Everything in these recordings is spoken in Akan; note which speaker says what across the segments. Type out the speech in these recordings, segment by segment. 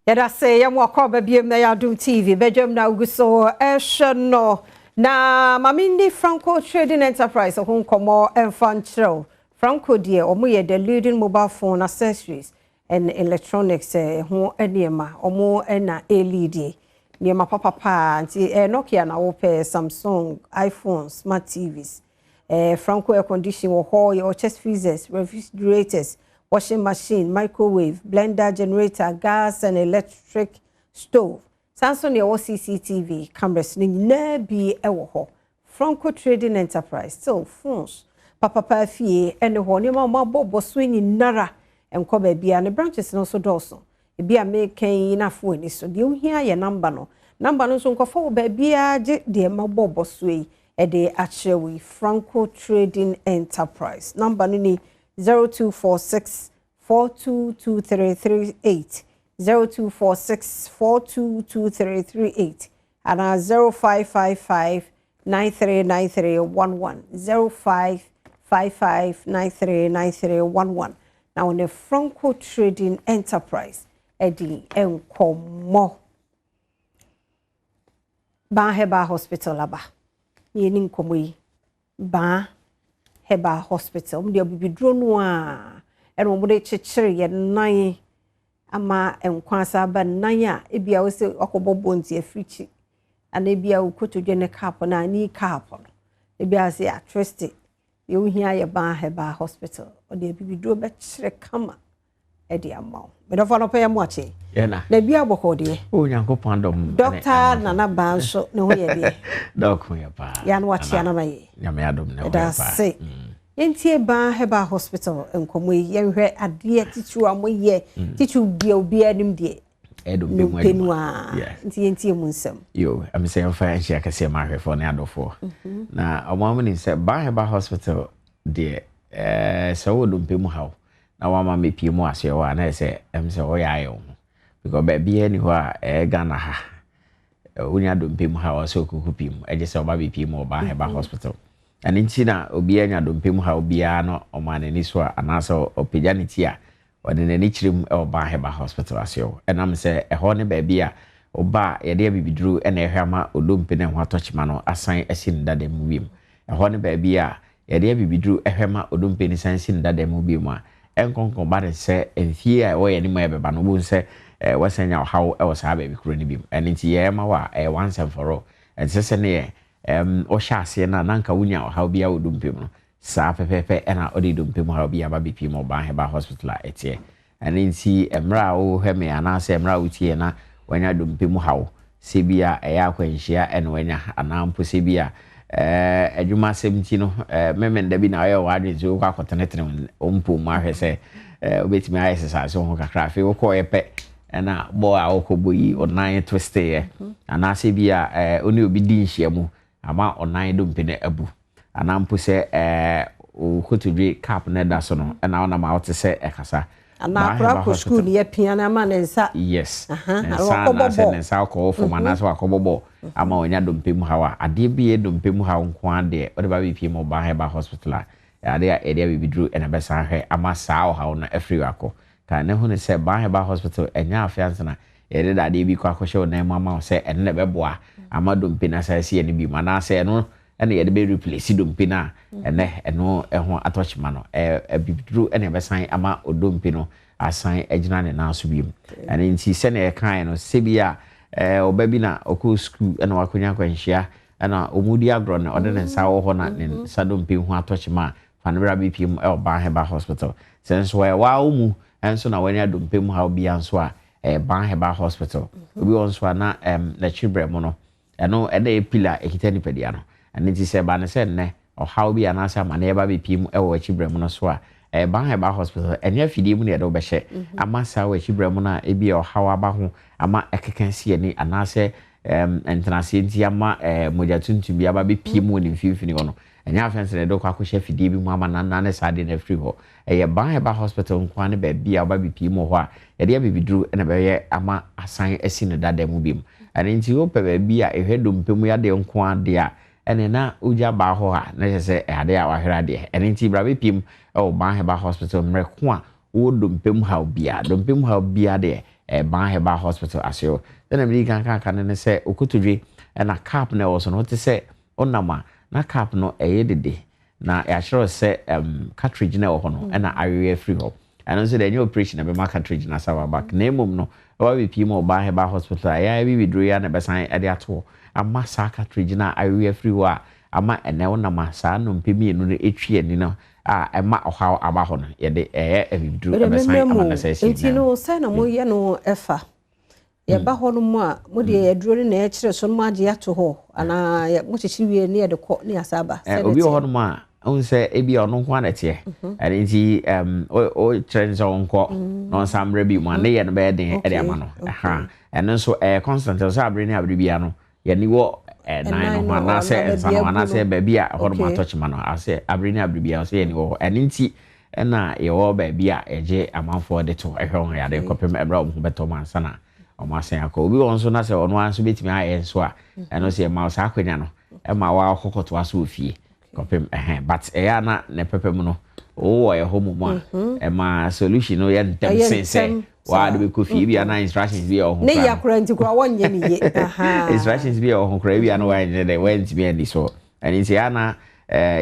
Speaker 1: Yada say ya mwako baby na ya Adom TV Badwam na uguso no na mamindi Franco Trading Enterprise hon komo enfantro Franco die omo ye the leading mobile phone accessories and electronics ho eniema omo na LED niema papa anti Nokia na wope Samsung iPhone smart TVs Franco air condition wo ho your chest freezers refrigerators washing machine, microwave, blender, generator, gas and electric stove. Samsung your CCTV cameras ni na bi ewo ho. Franco Trading Enterprise still phones. Papa fie ene ho ni ma bobo so ni nara enko ba bia ne branches no so doso. E bia me kan na fo ni so de ohia ye number no. Number no so nkofo ba bia je de ma bobo so e de achewe Franco Trading Enterprise. Number ni 0246 422338 0246 422338 and 0555 939311 0555 939311. Now in the Franco Trading Enterprise Eddie enkomo Baah Herbal Hospital aba yeni nkomo yi Baah Herbal Hospital mde obibidro no a eno mo de chechire ye nan ama enkwasa ba nan a ebia wo se okobobo nti africhi ana ebia wo kotodwe ne cap na ani cap no ebia se atreste ye wo hia ye Baah Herbal Hospital o de obibidro be chire kama e de amaw me do fa no pe mo ache
Speaker 2: na
Speaker 1: bia boko de
Speaker 2: o nyankopon dom
Speaker 1: doctor nana ba so ne ho ye de
Speaker 2: doc ho ya pa
Speaker 1: ya no ache na maye
Speaker 2: nyame adom ne ho ya
Speaker 1: pa Yentie Baah Herbal Hospital enkomo yenhwe ade tichu amoye tichu bia obi anim de
Speaker 2: Adom be
Speaker 1: mu nti yentie mu nsem
Speaker 2: yo am say am fa enhia kase ma hwefo ne adofo na omam ni say Baah Herbal Hospital de so wodom pe mu hawo na wama me pie mu ase wa na say am say o ya ayo because be bia ni ho a Ghana ha unya dom pe mu hawo so kuku pie mu eje say oba be pie mu Baah Herbal Hospital ani ntina obi anya dompem ha obi ano omane ni so anasa opejaniti a wode nani chirim e Baah Herbal Hospital aseo enam se eho ne ba bia oba ye de bibiduru ena ehwama odompe ne ho atochima no asan asin dada mu biem eho ne ba bia ye de bibiduru ehwama odompe ni san sin dada mu biem a enkonkon ba de se enfie a wo ye ni ma ebeba no bo se wasanya hawo e wo sa ba bi kuro ni biem eni nti ye ma wa once and for all ensese ne ye o shase na nanka wunya how bia odumpem no sa pepepe na odi dumpem how bia ba bipi mo Baah Herbal Hospital etie ani nti emra o heme ana se emra utie na wanya dumpem how se bia eya kwanhia ene wanya ana mpo se bia adwuma 70 no memenda bi na ayo wadwe zo kwa kotenetene ompo mu ahwe se obetimi ayesesa so ho kakra fe wo ko yepe na bo a okoboyi onan twiste ana se bia oni obi di nhia mu ama onan dompe ne abu anampo se o kotodwe cap ne da so no na ona ma wote se ekasa
Speaker 1: ana akra ko school ye piano ama ne nsa
Speaker 2: yes na nsa ko fo mana so akobobo ama onya dompe mu hawa ade bi e dompe mu hawo nko ade o de ba bi pie mo Baah Herbal Hospital ade a bibidru ena be sa hwe ama saa hawo na afri wako ka ne hu ne se Baah Herbal Hospital enya afianse na ye de ade bi kwa kwhye na mama se ene ne beboa ama dompe na sa sie ne bi mana se no ene ye de be replace dompe na ene eno eho atochima no bibidru ene be san ama odompe no asan agina ne na so biem ene nti se ne kan no se bia obabi na okọ school ene wakonya kwanhia ena omudi agro na ode ne nsa wo ho na ne sadompe hu atochima fanbra bpm Baah Herbal Hospital sense wa umu enso na wani adompe mu ha obi anso a Baah Herbal Hospital obi onso na na chibre mu no eno ede pillar ekitani pedia no ani ti se ba ne se ne o ha obi anasa ma na eba bpm wo chibre mu no so a Baah Herbal Hospital enya fidie mu ne do be hye ama sa wo chibre mu na ebi o ha wa ba ho ama ekekansi ani anase entrance nti ama mojatuntu bi aba bpm mu ni mfimfini ho no enya afense ne do kwa hye fidie bi mu ama na ne sade na free ho Baah Herbal Hospital nkwa ne ba bia oba bpm ho a ye de bibiduru na be ye ama asan asi ne dada mu bim ani nti wo pe ba bia ehwedompem ya de nkwa de a ene na uja ba ho ha na se ade a wahwera de ene nti bra bepim Baah Herbal Hospital mreko a wo dompem ha bia de Baah Herbal Hospital asio then me kan ne say okotodwe na cap na wo so no te say onama na cap no dede na ya sure say cartridge na wo ho no na awe free ho and so the new operation na be ma cartridge na sawa back na emom no wa be pi mo Baah Herbal Hospital ya bi withdraw ya na be san e de ato ama sa cartridge na awe free ho ama ene onama sa no mpemi enu no etwi ani no ema oha aba ho no ye de withdraw be san ama na say
Speaker 1: enti no say na mo ye no efa ye ba ho no mo a mo de ye duro na e kire so no ma je ato ho ana ye mo chichi wie ne ye de ko ne asaba
Speaker 2: obi ho no ma on say ebi ono ho na tie enti o trends on ko no samre bi mo ne ye no be den e de ama no eno so constant so abre ne abre bia no ye ni wo nine no na say ensano na say ba bia ho no ma touch ma no ase abre ne abre bia so ye ni wo enti na ye wo ba bia eje amanfo de to ehwe ho ya de kopem ebra mo beto man sana o ma sen akọ obi won so na se ono anso betimi aye so a eno se ma sa akwanya no e ma wa kokoto aso ofie kopem but ya na ne pepem no o ye homo mu a ma solution no ye ntem sense wa de be kofi bia na instructions bia o ho
Speaker 1: ne ya kura nti kura wonye ne ye
Speaker 2: instructions bia o ho kura bia no wa nye de wa ntimi ani so ani se ya na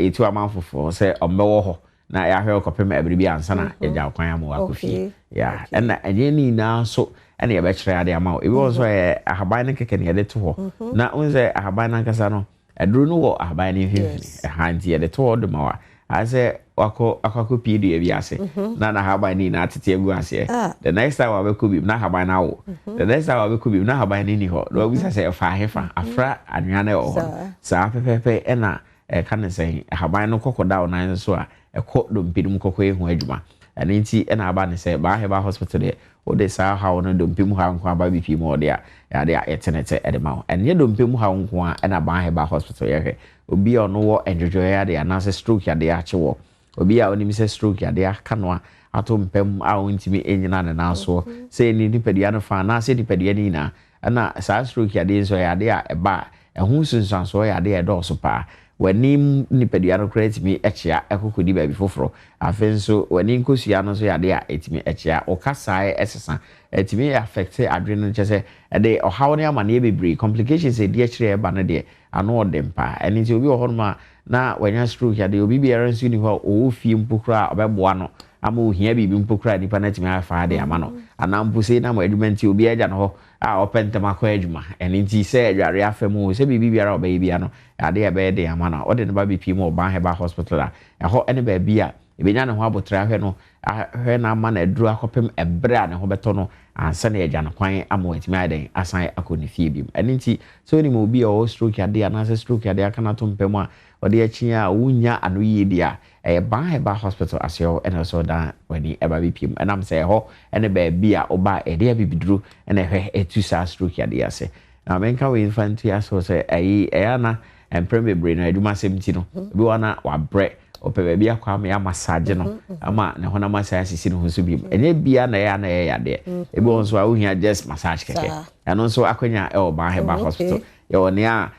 Speaker 2: itu amanfofo se ombewo ho na ya hwe kopem ebiri bia ansa na ya ja kwan amu akofi ya na enye ni na so ene ye be kire ade ama ebi won so ahaban ne keke ne de to ho na unze ahaban nan kasa no eduru no wo ahaban ne hwehwini hanti ye de to ho do ma wa ase akọ piedu e bi ase na ahaban ni na atete agu ase the next time wa be ko bi na ahaban na wo the next time wa be ko bi na ahaban ni ho do bi say fa hefa afra anwa na ho sa pepepe ena ka ne say ahaban no kokoda wo nan so a ekọ do mpedum kokọ ehu adwuma ani nti ena aba ne say Baah Herbal Hospital de o de sa ha no dompem ha nko aba bi pi mo de ya de etenete edema enye dompem ha nko a ena Baah Herbal Hospital ye hwe obi a ono wo enjojo ya de anase stroke ya de ache wo obi a onim se stroke ya de aka no ato mpem a ontimi enyina ne na so se ni nipadua no fa na se nipadua ni na na sa stroke ya de so ya de a eba ehun sunsan so ya de edo so pa wani nipadua no create me echia ekokodi ba bi foforo afenso wani nkosua no so ya de a etimi echia o kasa esesa etimi affect adrenal chese de ohawo ne amane bebre complications e de echire eba no de ano odempa eni ti obi ohorma na wanya stroke ya de obi bi eransu ni ho o fie mpokura obeboa no ama ohia bibi mpokura nipa na timi afa de ama no anampo sei na mo adwuma nti obi agya no ho a opentama kwa adwuma eni nti se adware afemu se bibi biara obayi bia no ade ya be de ama na ode ne ba bi pi mo Baah Herbal Hospital a ho ene ba bia ebenya ne ho abotra hwe no hwe na ama na aduru akopem ebre a ne ho beto no ansa na agya no kwan ama watimi aden asan akoni fie bi eni nti so ni mo obi o stroke ade anase stroke ade aka na to mpem a ode achi a wunya anu yi dia Baah Herbal Hospital asio ene so da wani eba bi pim enam se ho ene ba bia oba ede abibiduru ene hwe etu sa stroke ade ase na menka we infanti aso se na empreme brain na adwuma 70 no bi wana wa bre ope bia kwa me massage no ama ne hona massage sisi no so bi enye bia na ya de ebi won so a ohia just massage keke eno so akwanya e Baah Herbal Hospital ye woni a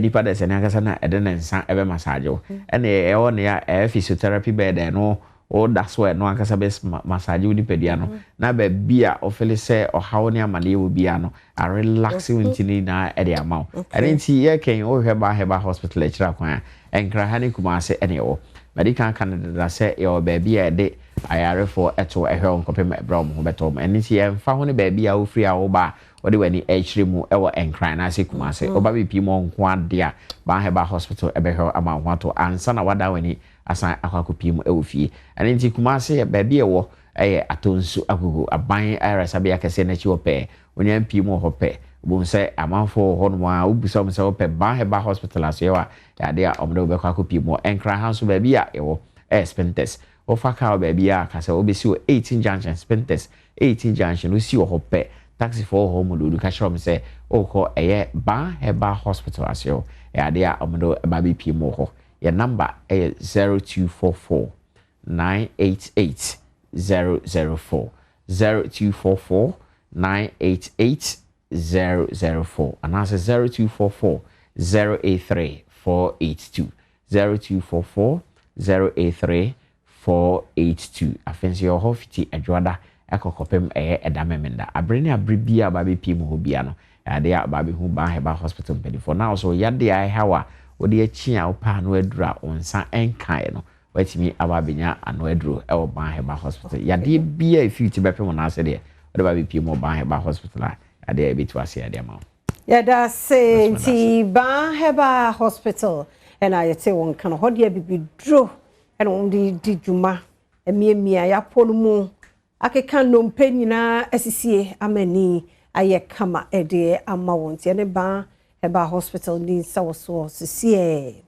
Speaker 2: nipa de se ne akasa na ede ne nsa ebe massage o ene e woni a physiotherapy bed no o that's why no akasa be massage udi pedia no na ba bia o feel say o hawo ne amane wo bia no a relaxing ntini na ede amount ene nti ye ken o hwe Baah Herbal Hospital ekira kwan enkra hani kuma se ene wo medical Canada say e o ba bia de ayare for eto ehwe onkopem ebra mo beto ene nti ye mfa ho ne ba bia wo free a wo ba odi wani echire mu ewo enkran na se kuma se oba bi pi mo nko ade a Baah Herbal Hospital ebehwe ama ho ato ansa na wada wani asan akwako pi mu ewo fie ane nti kuma se ba bi ewo atonsu agugu aban ayra sabe akese na chi ope onya pi mu ho pe bon se amanfo ho no a obusa mo se ope Baah Herbal Hospital asewa ya de a omdo be kwako pi mu enkran hanso ba bi a ewo spentes ofaka ba bi a kase obesi o 18 junction spentes 18 junction o si o ho pe taxi for home do ka shop say o ko Baah Herbal Hospital asyo ya de a omdo ba bi pi mo ho your number is 0244 988 004 0244 988 004 and that's 0244 083 482 0244 083 482 afensi your hofiti adwada ekokopem edamemenda abreni abribia ba be pie mu ho bia no ade a ba be hu Baah Herbal Hospital for now so yade ai hawa wode achi a opa no adura onsa enkan no watimi aba benya ano aduro e wo Baah Herbal Hospital yade bia ifiti bepem na ase de wode ba be pie mu Baah Herbal Hospital ade e bitu ase ade ma
Speaker 1: yada se nti Baah Herbal Hospital ena yete won kan ho de bibidro ena won di dwuma emiemia ya polumu akeka nompe nyina asisie amani aye kama ede ama won tie ne Baah Herbal Hospital ni sawoso sisie